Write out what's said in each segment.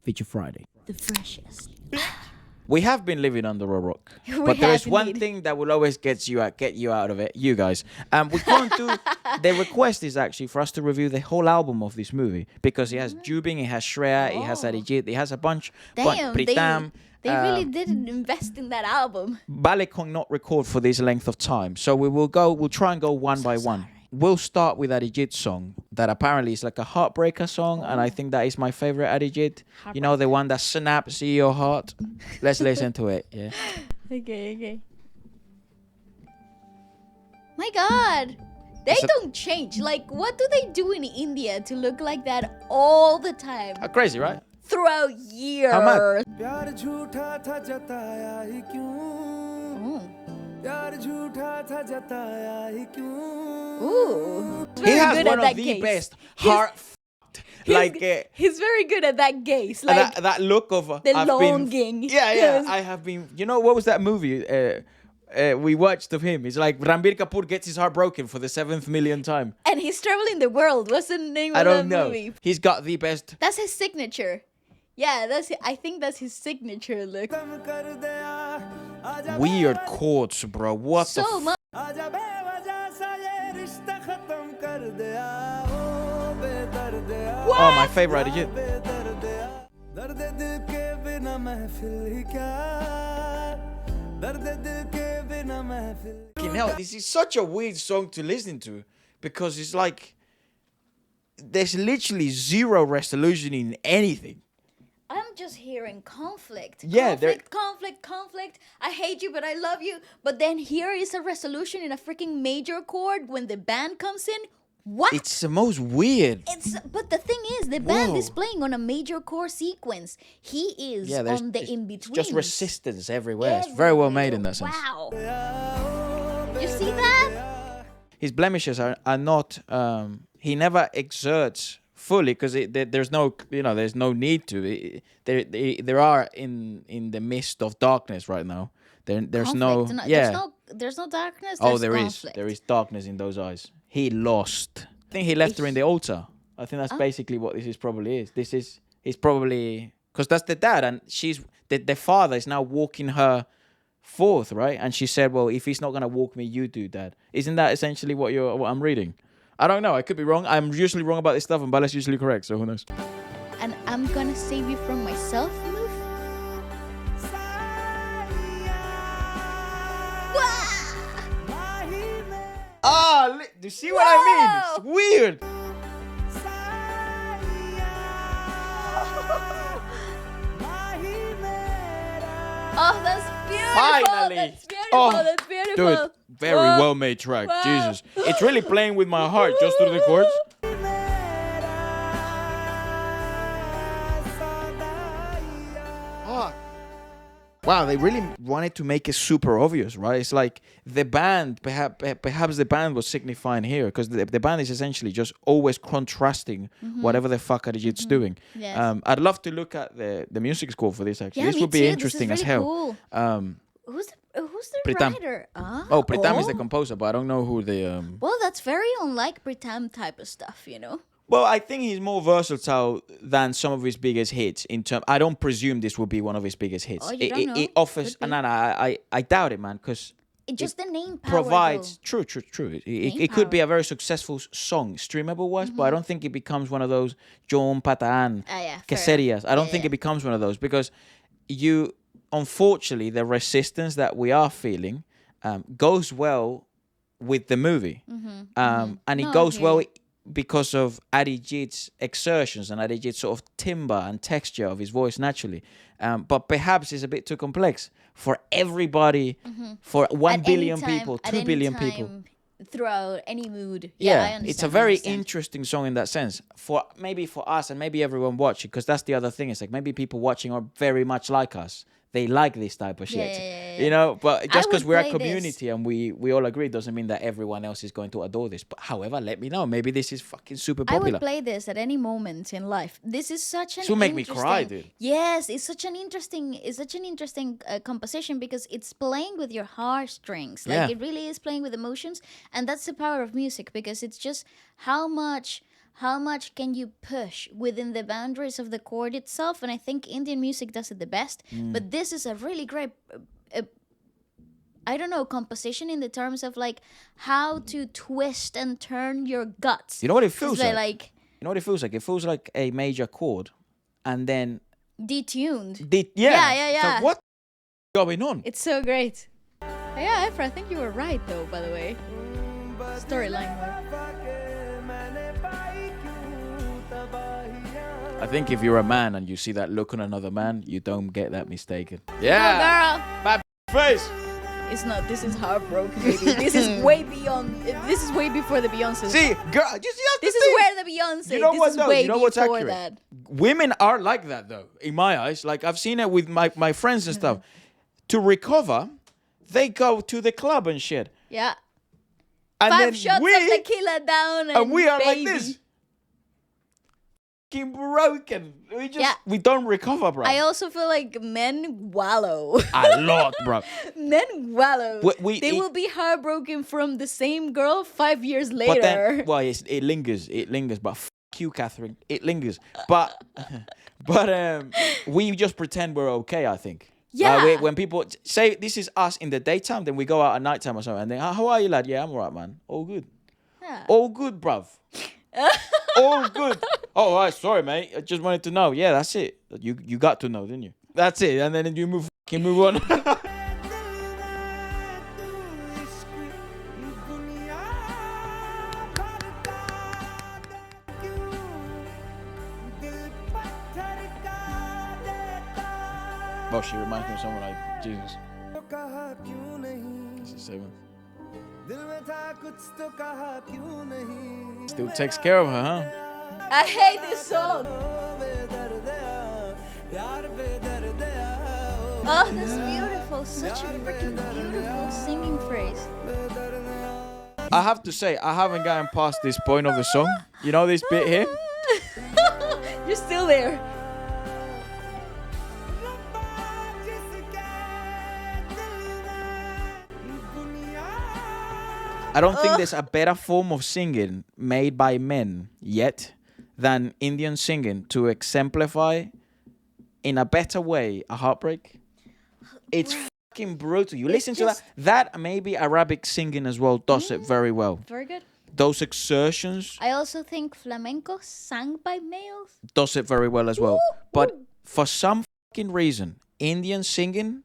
Feature Friday. The freshest. We have been living under a rock, We but there is have one indeed. thing that will always get you out of it, you guys. We can't do. The request is actually for us to review the whole album of this movie because it has Jubin, it has Shreya, it has Arijit, it has a bunch. Damn, Pritam, they really didn't invest in that album. Ballet cannot record for this length of time, so we'll try and go one by one. We'll start with Arijit's song that apparently is like a heartbreaker song, and I think that is my favorite Arijit. You know, the one that snaps in your heart. Let's listen to it. Yeah. Okay. My God. They don't change. Like, what do they do in India to look like that all the time? Crazy, right? Throughout years. How mad? प्यार झूठा था जताया ही क्यों प्यार झूठा था जताया ही क्यों Ooh. He Very has good one at of that the gaze. best heart like He's very good at that gaze. Like that look of the I've longing. Been, yeah. I have been. You know what was that movie? We watched of him. It's like Ranbir Kapoor gets his heart broken for the 7th millionth time. and he's traveling the world. What's the name I of don't that know. movie? He's got the best. That's his signature. Yeah, I think that's his signature look. खत्म कर दया आजा Weird chords, bro. What the? So much. आजा बेवजह सा ये रिश्ता खत्म कर दया ओ बेदर्दया Oh, my favorite Arijit. बेदर्दया दर्द दिल के बिना महफिल ही क्या दर्द दिल के बिना महफिल Fucking hell, this is such a weird song to listen to because it's like there's literally zero resolution in anything. I'm just hearing conflict. Yeah, conflict. I hate you, but I love you. But then here is a resolution in a freaking major chord when the band comes in. What? It's the most weird. But the thing is, the band is Whoa. playing on a major chord sequence. He is there's on the it's in between. just resistance everywhere. It's very well made in that sense. Wow. You see that? His blemishes are not. He never exerts fully because there's no there's no need to. There are in the midst of darkness right now. There's Conflict. no yeah. There's no darkness. Oh, There's there is. conflict. There is darkness in those eyes. He lost. I think he left her in the altar. I think that's basically what this is probably is. He's probably because that's the dad and she's the father is now walking her forth, right? And she said, "Well, if he's not gonna walk me, you do, Dad." Isn't that essentially what I'm reading? I don't know. I could be wrong. I'm usually wrong about this stuff, and Bala's usually correct. So who knows? And I'm gonna save you from myself, move. Do you see what I mean? It's weird. Oh, that's beautiful. Finally. That's beautiful. Oh, That's beautiful. Dude, very well made track. Jesus, it's really playing with my heart just through the chords. Wow, they really wanted to make it super obvious, right? It's like the band, perhaps the band was signifying here because the band is essentially just always contrasting whatever the fuck Arijit's doing. Yes. I'd love to look at the music score for this actually. Yeah, This me would be too. interesting This is as hell. really cool. Who's the Pritam. writer? Oh, Pritam is the composer, but I don't know who the... Well, that's very unlike Pritam type of stuff, you know? Well, I think he's more versatile than some of his biggest hits. I don't presume this will be one of his biggest hits. Oh, you don't know? It offers... Could be. No, I doubt it, man, because... It's just the name power, provides though. true. Name It could be power. a very successful song, streamable wise, but I don't think it becomes one of those John Pataan, Yeah, fair Queserias. I don't Yeah, think yeah. it becomes one of those because unfortunately, the resistance that we are feeling goes well with the movie, and it No, I goes hear well you. because of Arijit's exertions and Arijit's sort of timbre and texture of his voice naturally. But perhaps it's a bit too complex for everybody, for 1 At billion any time- people, at 2 any billion time, people. Throughout any mood. Yeah, I understand. it's a I very understand. interesting song in that sense. For maybe for us and maybe everyone watching, because that's the other thing. It's like maybe people watching are very much like us. They like this type of shit, yeah. you know. But just because would we're a play this. community and we all agree doesn't mean that everyone else is going to adore this. But however, let me know. Maybe this is fucking super I popular. would play this at any moment in life. This is such an This will make me cry, dude. Yes, it's such an interesting composition because it's playing with your heartstrings. Like Yeah. it really is playing with emotions, and that's the power of music because it's just how much how much can you push within the boundaries of the chord itself? And I think Indian music does it the best. But this is a really great, I don't know, composition in the terms of like how to twist and turn your guts. You know what it feels like? Like You know what it feels like? It feels like a major chord, and then detuned. yeah. Yeah. So what going on? It's so great. Yeah, Efra, I think you were right though, by the way. Storyline wise. I think if you're a man and you see that look on another man, you don't get that mistaken. Oh, Yeah. girl. Bad face. It's not. This is heartbroken, baby. This is way beyond. This is way before the Beyonce. See, girl, you see This is where the Beyonce. You know this what, is though? way You know what's before accurate? that. Women are like that, though, in my eyes. Like, I've seen it with my friends and stuff. To recover, they go to the club and shit. Yeah. And 5 then shots of tequila down, and we are baby. like this. Fucking broken. We don't recover, bro. I also feel like men wallow. A lot, bro. Men wallow. They it- will be heartbroken from the same girl 5 years later. But then, well, it lingers. It lingers. But f*** you, Catherine. It lingers. But we just pretend we're okay, I think. Yeah. When people say this is us in the daytime, then we go out at nighttime or something, and then, how are you, lad? Yeah, I'm alright, man. All good. Yeah. All good, bruv. All good. Oh, all right, sorry, mate. I just wanted to know. Yeah, that's it. You got to know, didn't you? That's it. And then you move on. Oh, she reminds me of someone like Jesus. This is 7. Still takes care of her, huh? I hate this song. Oh, that's beautiful. Such a freaking beautiful singing phrase. I have to say, I haven't gotten past this point of the song. You know this bit here? You're still there. I don't think there's a better form of singing made by men yet than Indian singing to exemplify in a better way a heartbreak. It's fucking brutal. You listen to that. That maybe Arabic singing as well does it very well. Very good. Those exertions I also think flamenco sung by males. does it very well as well. But for some fucking reason, Indian singing,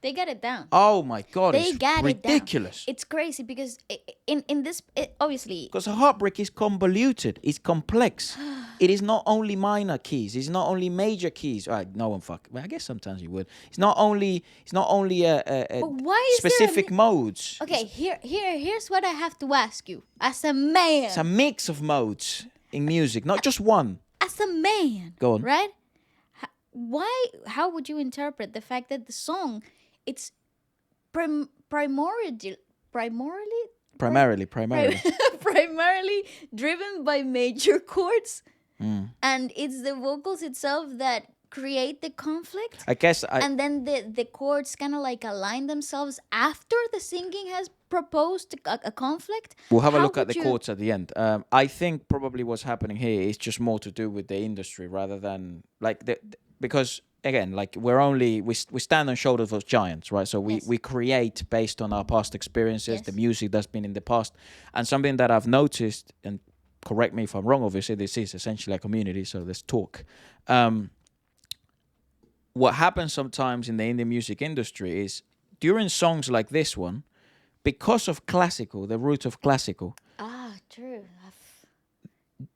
They got it down. oh my God, They it's got ridiculous. it down. It's crazy because in this, obviously, Because a heartbreak is convoluted. It's complex. It is not only minor keys. It's not only major keys. All right, no one fuck. Well, I guess sometimes you would. It's not only but why is specific modes. Okay, here's what I have to ask you as a man. It's a mix of modes in music, not just one. As a man. Go on. Right? How would you interpret the fact that the song, it's primarily driven by major chords, and it's the vocals itself that create the conflict, I guess and then the chords kind of like align themselves after the singing has proposed a conflict. we'll have a How look at would the you- chords at the end. I think probably what's happening here is just more to do with the industry rather than like because again, like we stand on shoulders of giants, right? So Yes. we create based on our past experiences, Yes. the music that's been in the past, and something that I've noticed, and correct me if I'm wrong, obviously this is essentially a community, so let's talk. What happens sometimes in the Indian music industry is during songs like this one, because of classical, the root of classical, True.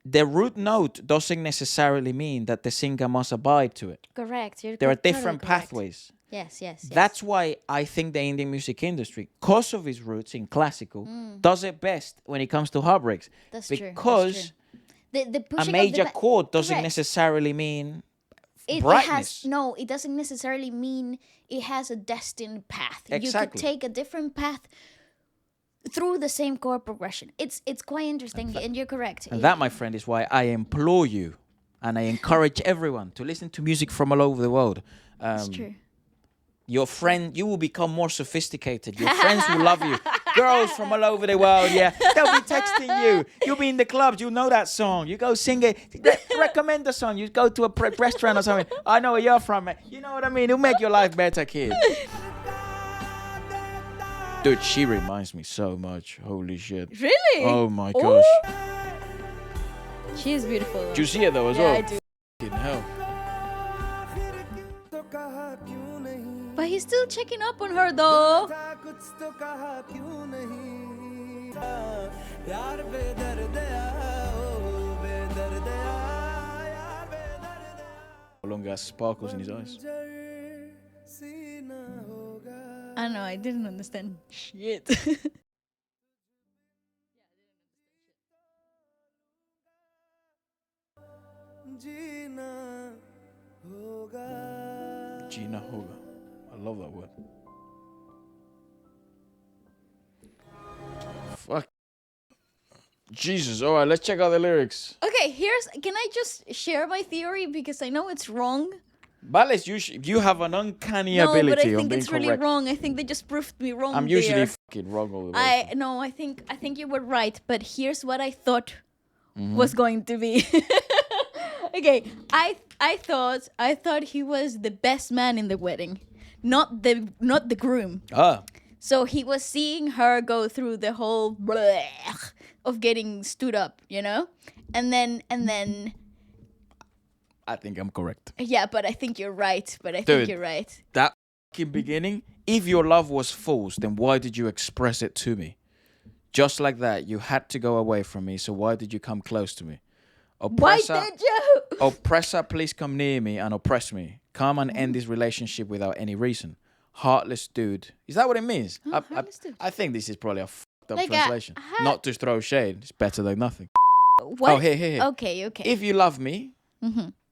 the root note doesn't necessarily mean that the singer must abide to it. Correct. There are totally different correct. pathways. Yes. That's why I think the Indian music industry, because of its roots in classical, does it best when it comes to heartbreaks. That's true. Because the a pushing of the major chord doesn't Correct. necessarily mean it brightness. it doesn't necessarily mean it has a destined path. You Exactly. could take a different path through the same chord progression. It's quite interesting, and you're correct. And that, my friend, is why I implore you and I encourage everyone to listen to music from all over the world. It's true. You will become more sophisticated. Your friends will love you. Girls from all over the world, yeah. They'll be texting you. You'll be in the clubs. You'll know that song. You go sing it. Recommend the song. You go to a restaurant or something. I know where you're from, man. You know what I mean? It'll make your life better, kid. Dude, she reminds me so much. Holy shit. Really? Oh my gosh. She is beautiful. Do you see it though as Yeah, well? I do. Fucking hell. But he's still checking up on her though. Long ass sparkles in his eyes. I know, I didn't understand shit. Gina Hoga. I love that word. Fuck. Jesus. All right, let's check out the lyrics. Okay, can I just share my theory because I know it's wrong? Bales, you have an uncanny No, ability but I on think being it's correct. really wrong. I think they just proved me wrong. I'm usually there. fucking wrong all the way. I think you were right, but here's what I thought was going to be. Okay, I thought he was the best man in the wedding, not the groom. Ah. So he was seeing her go through the whole bleh of getting stood up, you know? And then I think I'm correct. yeah, but I think you're right. Dude. You're right. That fucking beginning, if your love was false, then why did you express it to me? Just like that, you had to go away from me, so why did you come close to me? Oppressor, Why did you? oppressor, please come near me and oppress me. Come and end this relationship without any reason. Heartless dude. Is that what it means? Heartless dude. I think this is probably a fucked up Like translation. Not to throw shade. It's better than nothing. What? Oh, here. Okay. If you love me,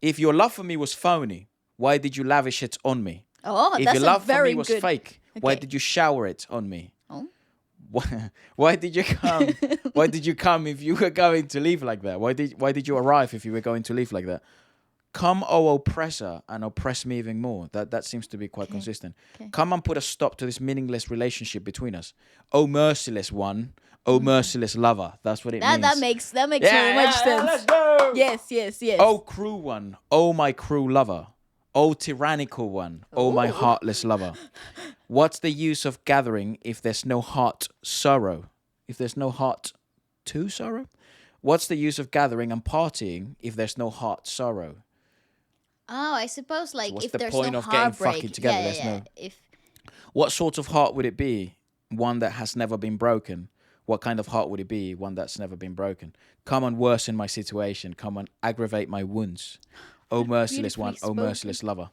if your love for me was phony, why did you lavish it on me? Oh, If that's your a love for very me was good. fake, why Okay. did you shower it on me? Oh. Why did you come? Why did you come if you were going to leave like that? Why did you arrive if you were going to leave like that? Come, O oppressor, and oppress me even more. That seems to be quite consistent. Okay. Come and put a stop to this meaningless relationship between us. O merciless one, O merciless lover. That's what it means. That makes very much sense. Let's go. Yes. O cruel one, O my cruel lover. O tyrannical one, O my heartless lover. What's the use of gathering if there's no heart sorrow? If there's no heart to sorrow? What's the use of gathering and partying if there's no heart sorrow? Oh, I suppose like what's if the there's point no of getting heartbreak. fucking together? Yeah, There's yeah. no- If What sort of heart would it be? One that has never been broken. What kind of heart would it be? One that's never been broken. Come and worsen my situation. Come and aggravate my wounds. O merciless one. Beautifully O spoken. merciless lover.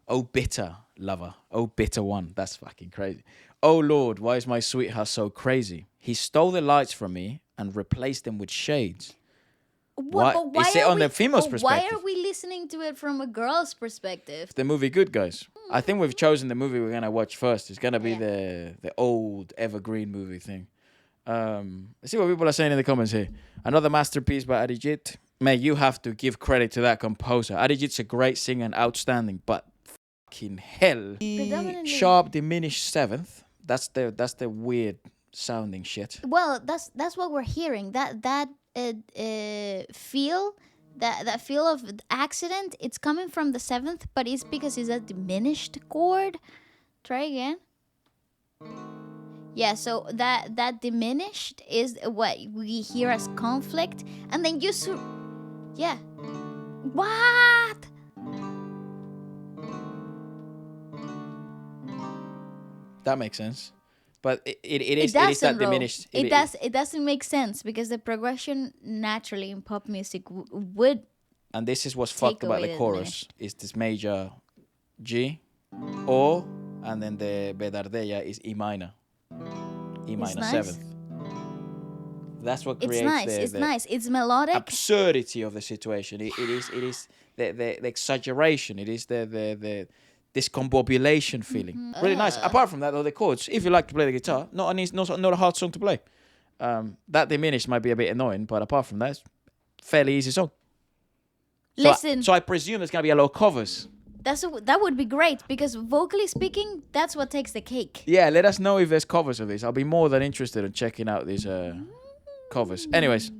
O bitter lover. O bitter one. That's fucking crazy. Oh Lord, why is my sweetheart so crazy? He stole the lights from me and replaced them with shades. Why- but why is it are on the female's but Why perspective? are we listening to it from a girl's perspective? The movie good, guys. I think we've chosen the movie we're gonna watch first. It's gonna be Yeah. the old evergreen movie thing. Let's see what people are saying in the comments here. Another masterpiece by Arijit. Mate, you have to give credit to that composer. Arijit's a great singer and outstanding, but fucking hell. Predominantly- Sharp diminished seventh. That's the weird sounding shit. Well, that's what we're hearing. That feel that feel of accident. It's coming from the seventh, but it's because it's a diminished chord. Try again. Yeah, so that diminished is what we hear as conflict, and then yeah. What? That makes sense. But it It is that doesn't, Ro. diminished. It doesn't make sense because the progression naturally in pop music would. And this is what's Take fucked about away the the chorus. Is this major G, O, and then the Bedardeya is E minor. E minor nice. seventh. That's what It's creates nice. the, It's the nice. It's melodic. absurdity of the situation. It is the exaggeration. It is the discombobulation feeling. Mm-hmm. Really nice. Apart from that, though, the chords. If you like to play the guitar, not a hard song to play. That diminished might be a bit annoying, but apart from that, it's a fairly easy song. Listen. So I presume there's gonna be a lot of covers. That would be great because vocally speaking, that's what takes the cake. Yeah, let us know if there's covers of this. I'll be more than interested in checking out these covers. Anyways,